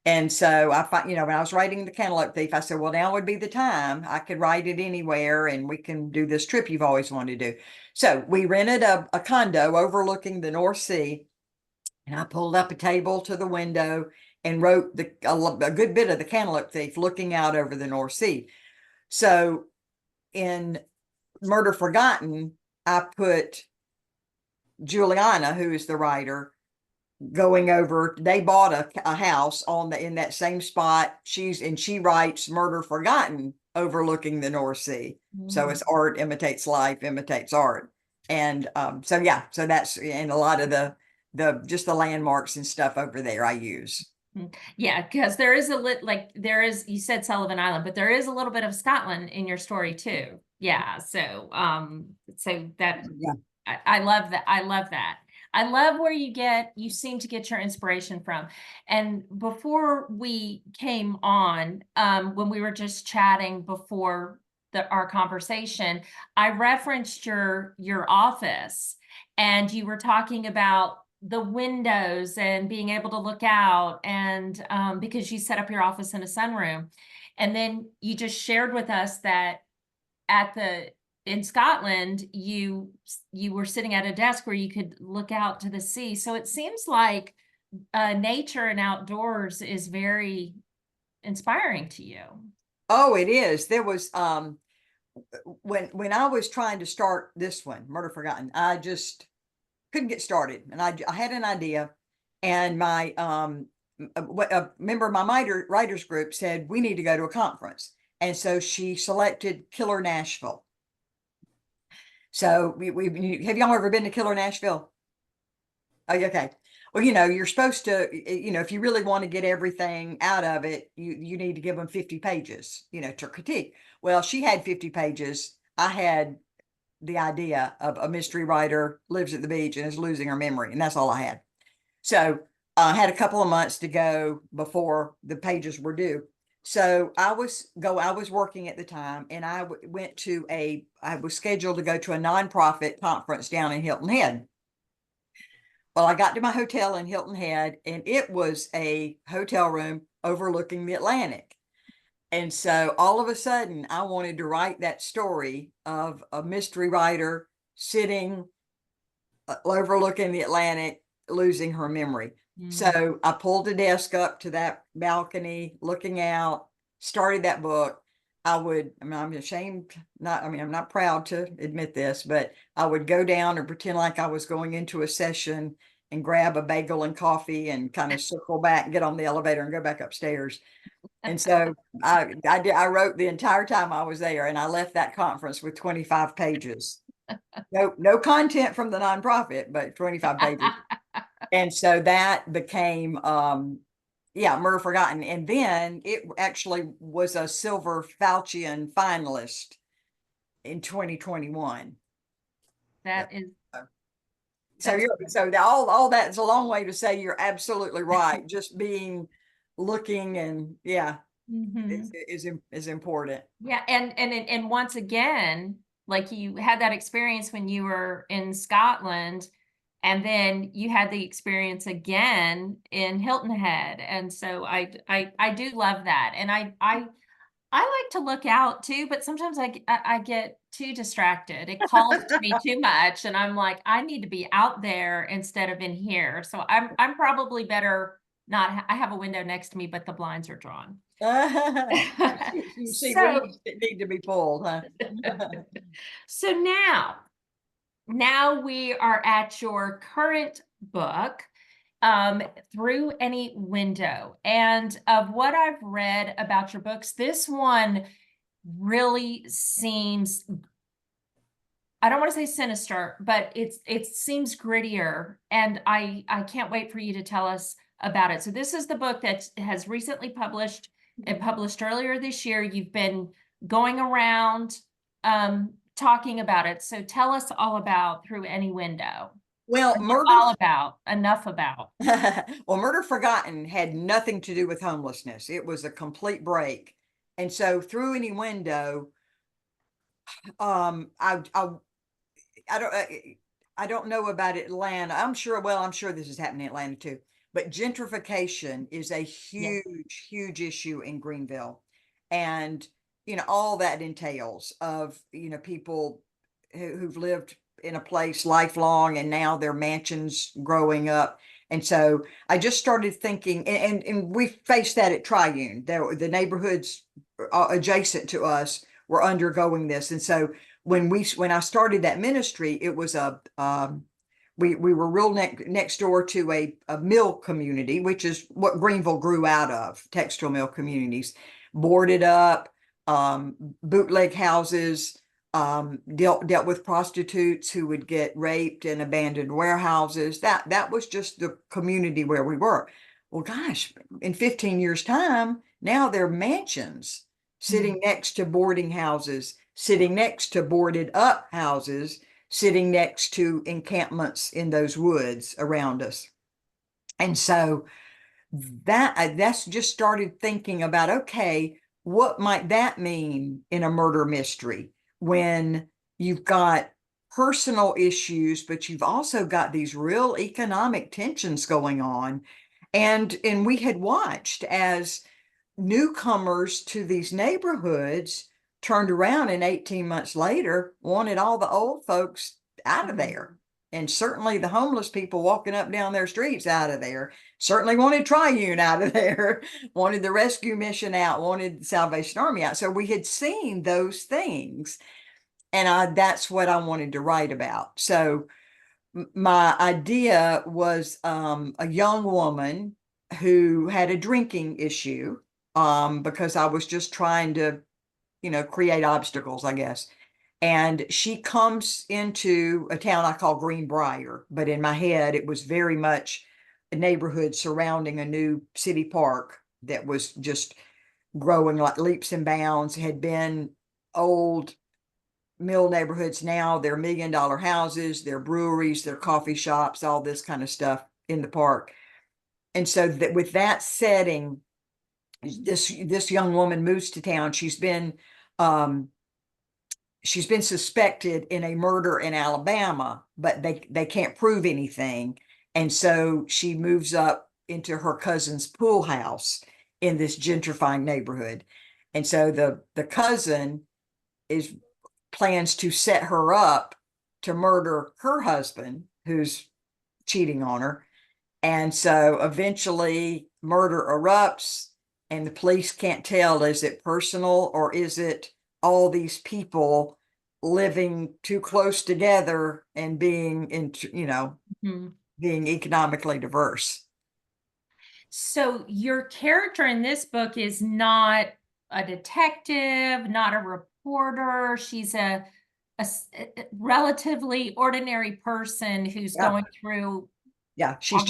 And so I find, when I was writing The Cantaloupe Thief, I said, well, now would be the time. I could write it anywhere and we can do this trip you've always wanted to do. So we rented a condo overlooking the North Sea. And I pulled up a table to the window and wrote a good bit of The Cantaloupe Thief looking out over the North Sea. So in Murder Forgotten, I put Juliana, who is the writer, going over. They bought a house in that same spot. She writes Murder Forgotten overlooking the North Sea. So it's art imitates life, imitates art. And so that's and a lot of the just the landmarks and stuff over there I use. Yeah, because there is you said Sullivan Island, but there is a little bit of Scotland in your story too. Yeah. So that, Yeah. I love that. I love that. I love where you seem to get your inspiration from. And before we came on, when we were just chatting before our conversation, I referenced your office, and you were talking about the windows and being able to look out, and because you set up your office in a sunroom. And then you just shared with us that in Scotland, you were sitting at a desk where you could look out to the sea. So it seems like nature and outdoors is very inspiring to you. Oh, it is. There was when I was trying to start this one, Murder Forgotten, I just couldn't get started. And I had an idea, and my a member of my writers group said, we need to go to a conference. And so she selected Killer Nashville. So have y'all ever been to Killer Nashville? Oh, okay. Well, you're supposed to, if you really want to get everything out of it, you need to give them 50 pages, to critique. Well, she had 50 pages. I had the idea of a mystery writer lives at the beach and is losing her memory, and that's all I had. So I had a couple of months to go before the pages were due. So I was working at the time, and I was scheduled to go to a nonprofit conference down in Hilton Head. Well, I got to my hotel in Hilton Head, and it was a hotel room overlooking the Atlantic. And so all of a sudden, I wanted to write that story of a mystery writer sitting overlooking the Atlantic, losing her memory. So I pulled the desk up to that balcony, looking out, started that book. I'm ashamed, I'm not proud to admit this, but I would go down and pretend like I was going into a session and grab a bagel and coffee and kind of circle back, get on the elevator and go back upstairs. And so I wrote the entire time I was there, and I left that conference with 25 pages. No content from the nonprofit, but 25 pages. And so that became, Murder Forgotten. And then it actually was a Silver Falchion finalist in 2021. That is. So all that is a long way to say you're absolutely right. Just looking and is important. Yeah. And once again, like you had that experience when you were in Scotland, and then you had the experience again in Hilton Head. And so I do love that. And I like to look out too, but sometimes I get too distracted. It calls to me too much. And I'm like, I need to be out there instead of in here. So I'm probably better not, I have a window next to me, but the blinds are drawn. You see windows that need to be pulled, huh? So now we are at your current book, Through Any Window. And of what I've read about your books, this one really seems, I don't want to say sinister, but it seems grittier. And I can't wait for you to tell us about it. So this is the book that has recently published and published earlier this year. You've been going around talking about it. So tell us all about Through Any Window. Well, enough about. Well, Murder Forgotten had nothing to do with homelessness. It was a complete break. And so Through Any Window, I don't know about Atlanta. I'm sure this is happening in Atlanta too. but gentrification is a huge, huge issue in Greenville. And, all that entails of, people who've lived in a place lifelong and now their mansions growing up. And so I just started thinking, and we faced that at Triune. The neighborhoods adjacent to us were undergoing this. And so when I started that ministry, it was we were real next door to a mill community, which is what Greenville grew out of, textile mill communities, boarded up, bootleg houses, dealt with prostitutes who would get raped in abandoned warehouses. That was just the community where we were. Well, gosh, in 15 years' time, now they're mansions sitting next to boarding houses, sitting next to boarded up houses, sitting next to encampments in those woods around us. And so that's just started thinking about, okay, what might that mean in a murder mystery when you've got personal issues, but you've also got these real economic tensions going on. And we had watched as newcomers to these neighborhoods turned around and 18 months later wanted all the old folks out of there. And certainly the homeless people walking up down their streets out of there, certainly wanted Triune out of there, wanted the rescue mission out, wanted the Salvation Army out. So we had seen those things. And that's what I wanted to write about. So my idea was a young woman who had a drinking issue because I was just trying to, create obstacles, I guess. And she comes into a town I call Greenbrier, but in my head, it was very much a neighborhood surrounding a new city park that was just growing like leaps and bounds. Had been old mill neighborhoods. Now they're $1 million houses, they're breweries, they're coffee shops, all this kind of stuff in the park. And so that with that setting, this young woman moves to town. She's been suspected in a murder in Alabama, but they can't prove anything. And so she moves up into her cousin's pool house in this gentrifying neighborhood. And so the cousin plans to set her up to murder her husband, who's cheating on her. And so eventually murder erupts and the police can't tell, is it personal or is it all these people living too close together and being being economically diverse. So your character in this book is not a detective, not a reporter. She's a relatively ordinary person who's going through she's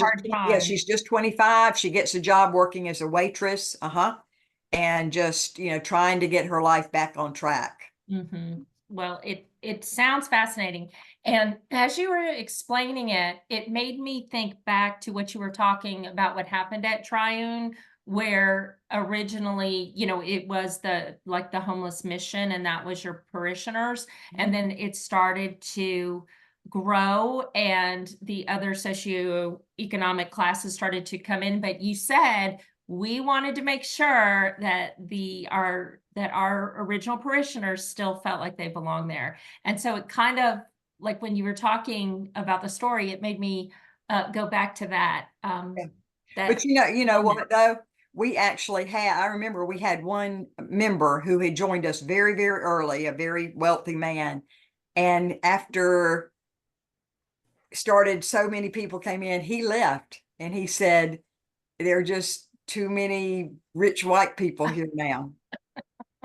just 25. She gets a job working as a waitress, and just trying to get her life back on track. Well, it sounds fascinating. And as you were explaining it, it made me think back to what you were talking about, what happened at Triune, where originally, it was the homeless mission, and that was your parishioners. And then it started to grow and the other socioeconomic classes started to come in. But you said, we wanted to make sure that our original parishioners still felt like they belong there. And so it kind of, like when you were talking about the story, it made me go back to that. But what though? We actually I remember we had one member who had joined us very, very early, a very wealthy man. And after so many people came in, he left and he said, there are just too many rich white people here now.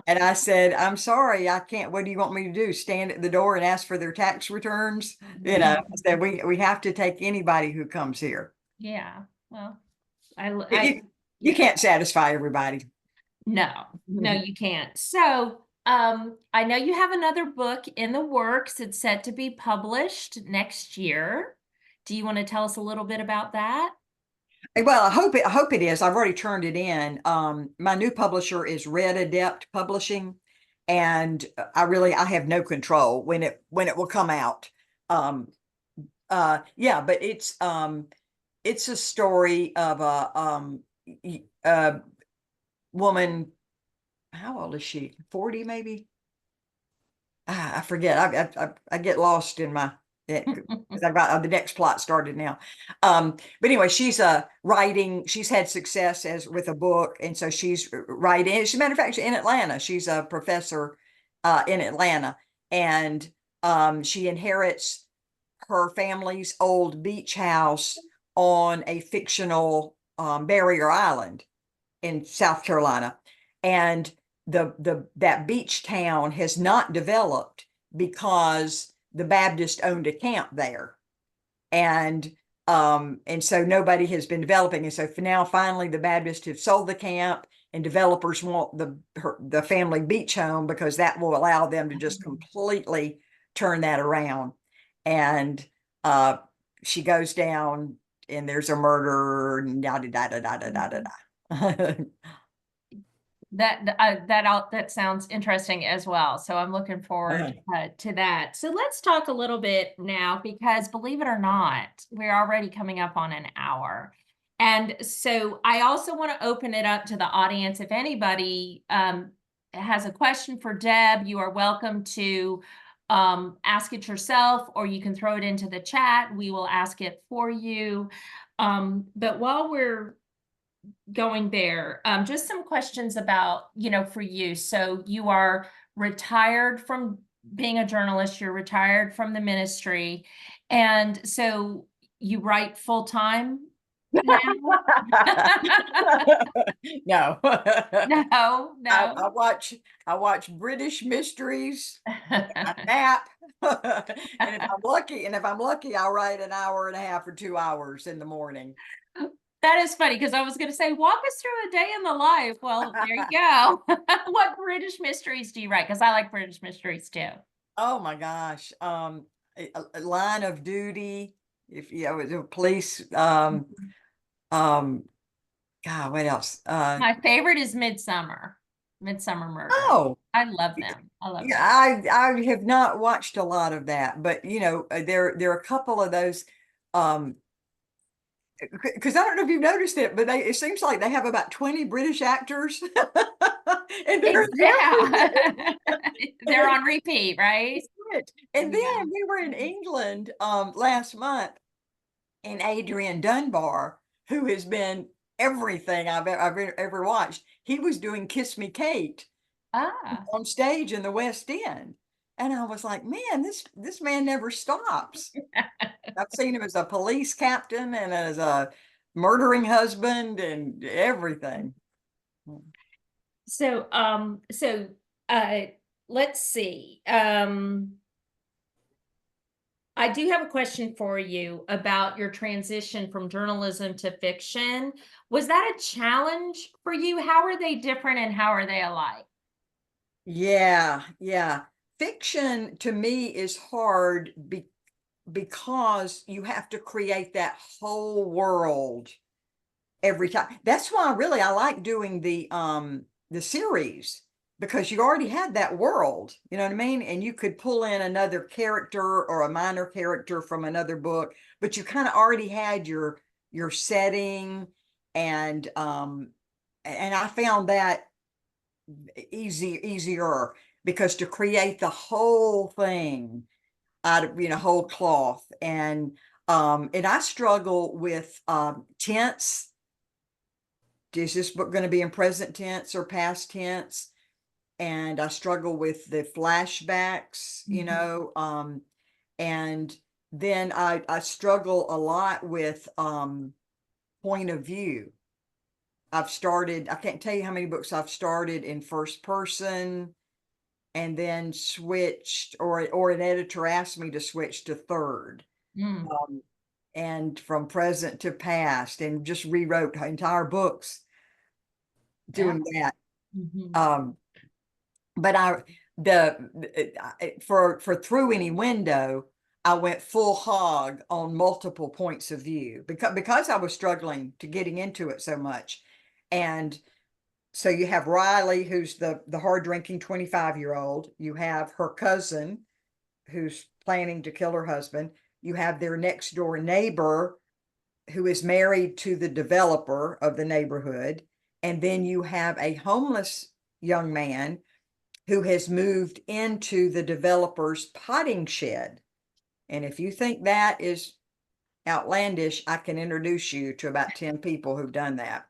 And I said, I'm sorry, I can't. What do you want me to do? Stand at the door and ask for their tax returns? I said, we have to take anybody who comes here. Yeah. Well, you can't satisfy everybody. No, you can't. So I know you have another book in the works. It's set to be published next year. Do you want to tell us a little bit about that? Well, I hope it is. I've already turned it in. My new publisher is Red Adept Publishing, and I have no control when it will come out. But it's it's a story of a woman. How old is she? 40 maybe? I forget. I get lost in my, because I've got the next plot started now. But anyway, she's writing. She's had success as with a book, and so she's writing. As a matter of fact, in Atlanta, she's a professor in Atlanta, and she inherits her family's old beach house on a fictional barrier island in South Carolina, and that beach town has not developed because the Baptist owned a camp there, and so nobody has been developing, and so for now finally the Baptists have sold the camp, and developers want the family beach home because that will allow them to just completely turn that around. And she goes down, and there's a murder, and da da da da da da da da. That sounds interesting as well. So I'm looking forward to that. So let's talk a little bit now, because believe it or not, we're already coming up on an hour. And so I also want to open it up to the audience. If anybody has a question for Deb, you are welcome to ask it yourself, or you can throw it into the chat. We will ask it for you. But while we're going there, just some questions about, for you. So you are retired from being a journalist, you're retired from the ministry, and so you write full time now? No. No. I watch British mysteries, I nap. And if I'm lucky, I'll write an hour and a half or 2 hours in the morning. That is funny, because I was going to say, walk us through a day in the life. Well, there you go. What British mysteries do you write? Because I like British mysteries too. Oh my gosh. A Line of Duty. If the police. God, what else? My favorite is Midsummer Murder. Oh, I love them. yeah, I have not watched a lot of that, but there are a couple of those. Because I don't know if you've noticed it, but it seems like they have about 20 British actors. And they're they're on repeat, right? And then we were in England last month, and Adrian Dunbar, who has been everything I've ever watched, he was doing Kiss Me Kate on stage in the West End. And I was like, man, this man never stops. I've seen him as a police captain and as a murdering husband and everything. So, let's see. I do have a question for you about your transition from journalism to fiction. Was that a challenge for you? How are they different and how are they alike? Yeah. Fiction to me is hard because you have to create that whole world every time. That's why really I like doing the series, because you already had that world, you know what I mean? And you could pull in another character or a minor character from another book, but you kind of already had your setting, and I found that easier, because to create the whole thing out of whole cloth, and I struggle with tense. Is this book going to be in present tense or past tense? And I struggle with the flashbacks, and then I struggle a lot with point of view. I can't tell you how many books I've started in first person and then switched, or an editor asked me to switch to third. And from present to past, and just rewrote entire books doing that. But for Through Any Window, I went full hog on multiple points of view, because I was struggling to getting into it so much. And so you have Riley, who's the hard drinking 25-year-old. You have her cousin, who's planning to kill her husband. You have their next door neighbor, who is married to the developer of the neighborhood. And then you have a homeless young man who has moved into the developer's potting shed. And if you think that is outlandish, I can introduce you to about 10 people who've done that.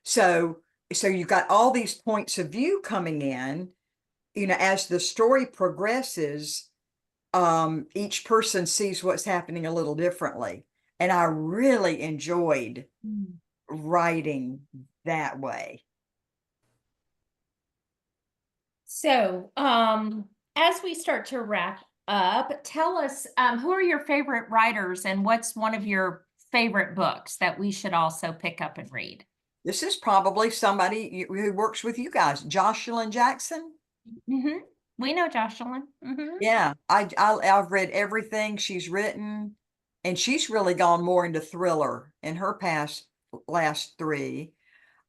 So you've got all these points of view coming in, as the story progresses, each person sees what's happening a little differently. And I really enjoyed writing that way. So, as we start to wrap up, tell us, who are your favorite writers and what's one of your favorite books that we should also pick up and read? This is probably somebody who works with you guys, Jocelyn Jackson. Mm-hmm. We know Jocelyn. Mm-hmm. Yeah, I've read everything she's written, and she's really gone more into thriller in her last three.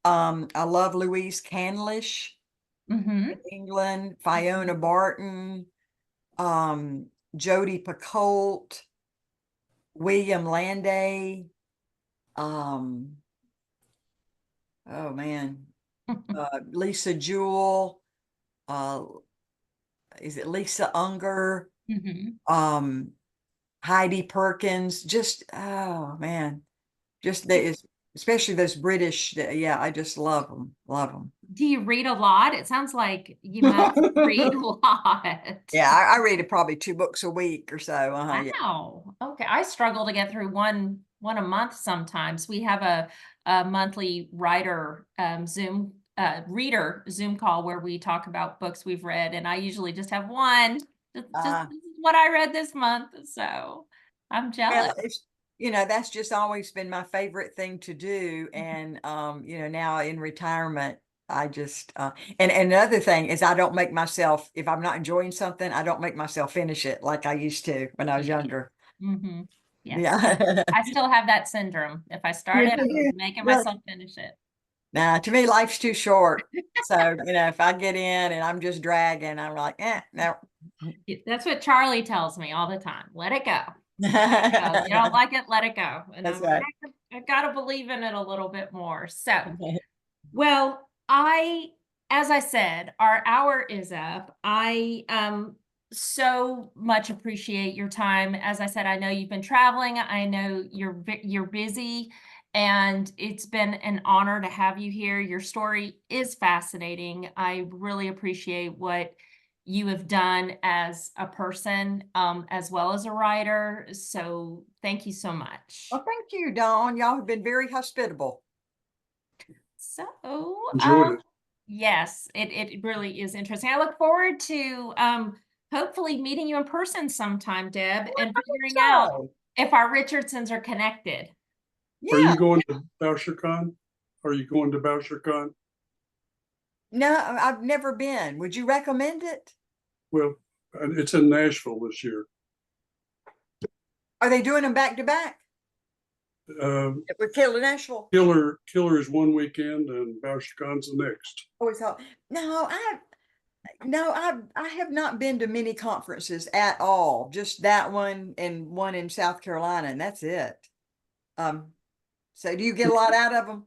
I love Louise Canlish, Mm-hmm. England, Fiona Barton, Jodi Picoult, William Landay. Oh man, Lisa Jewell. Is it Lisa Unger? Mm-hmm. Heidi Perkins. Just oh man, just especially those British. Yeah, I just love them. Love them. Do you read a lot? It sounds like you must read a lot. Yeah, I read probably 2 books a week or so. Yeah. Wow. Okay. I struggle to get through one a month sometimes. We have a monthly writer reader Zoom call where we talk about books we've read, and I usually just have one. Just this is what I read this month. So I'm jealous. Well, that's just always been my favorite thing to do. And now in retirement, I just and another thing is I don't make myself, if I'm not enjoying something, I don't make myself finish it like I used to when I was younger. Mm-hmm. Yes. Yeah. I still have that syndrome. If I start it, I'm making myself finish it. Nah, to me, life's too short. So, if I get in and I'm just dragging, I'm like, no. That's what Charlie tells me all the time. Let it go. You don't like it, let it go. And That's I'm like, right. I gotta believe in it a little bit more. So, well, as I said, our hour is up. I so much appreciate your time. As I said, I know you've been traveling. I know you're busy, and it's been an honor to have you here. Your story is fascinating. I really appreciate what you have done as a person, as well as a writer. So thank you so much. Well, thank you, Dawn. Y'all have been very hospitable. So, Enjoyed it. yes, it really is interesting. I look forward to hopefully meeting you in person sometime, Deb, and figuring out if our Richardsons are connected. Yeah. Are you going to BoucherCon? Are you going to BoucherCon? No, I've never been. Would you recommend it? Well, it's in Nashville this year. Are they doing them back to back? With Killer Nashville. Killer is one weekend and BoucherCon's the next. Oh, I have not been to many conferences at all. Just that one and one in South Carolina, and that's it. So do you get a lot out of them?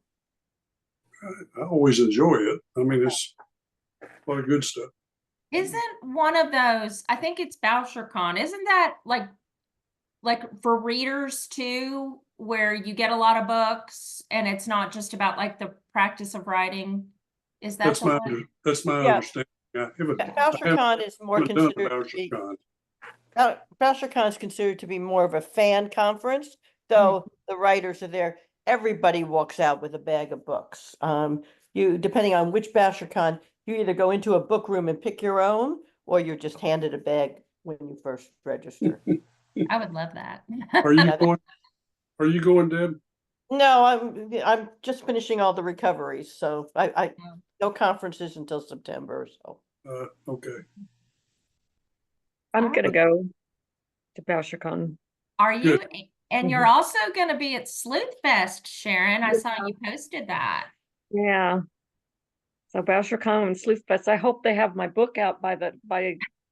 I always enjoy it. I mean, it's a lot of good stuff. Isn't one of those, I think it's BoucherCon, isn't that like for readers too, where you get a lot of books and it's not just about like the practice of writing? Is that that's my understanding. BoucherCon is more considered BoucherCon is considered to be more of a fan conference, though the writers are there. Everybody walks out with a bag of books. You, depending on which BoucherCon, you either go into a book room and pick your own, or you're just handed a bag when you first register. I would love that. Are you going, Deb? No, I'm just finishing all the recoveries, so I no conferences until September. So okay. I'm gonna go to BoucherCon. Are you? And you're also going to be at Sleuth Fest, Sharon. I saw you posted that. Yeah. So BoucherCon and Sleuth Fest. I hope they have my book out by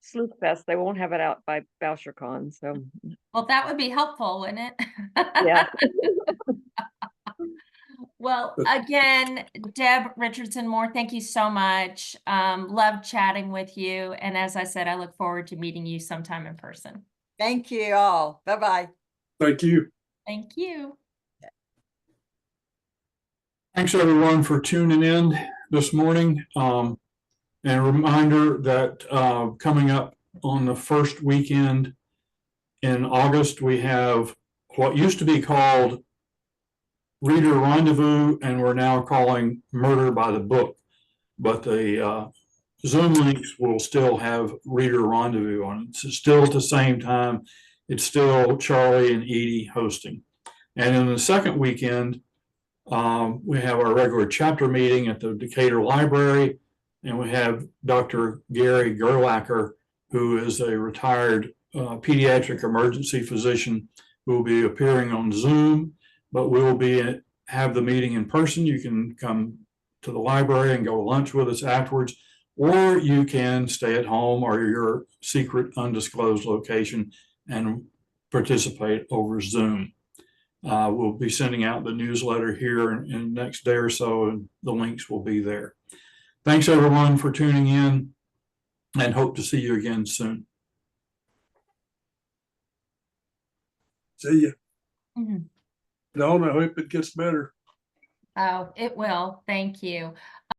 Sleuth Fest. They won't have it out by BoucherCon, so Well, that would be helpful, wouldn't it? yeah. Well, again, Deb Richardson-Moore, thank you so much. Love chatting with you. And as I said, I look forward to meeting you sometime in person. Thank you all. Bye-bye. Thank you. Thank you. Thanks everyone for tuning in this morning. And a reminder that coming up on the first weekend in August, we have what used to be called Reader Rendezvous, and we're now calling Murder by the Book. But the Zoom links will still have Reader Rendezvous on it. It's still at the same time. It's still Charlie and Edie hosting. And in the second weekend, we have our regular chapter meeting at the Decatur Library, and we have Dr. Gary Gerlacher, who is a retired pediatric emergency physician, who will be appearing on Zoom, but we will have the meeting in person. You can come to the library and go to lunch with us afterwards, or you can stay at home or your secret undisclosed location and participate over Zoom. We'll be sending out the newsletter here in the next day or so, and the links will be there. Thanks everyone for tuning in, and hope to see you again soon. See ya. Mhm. Dawn, I hope it gets better. Oh, it will. Thank you.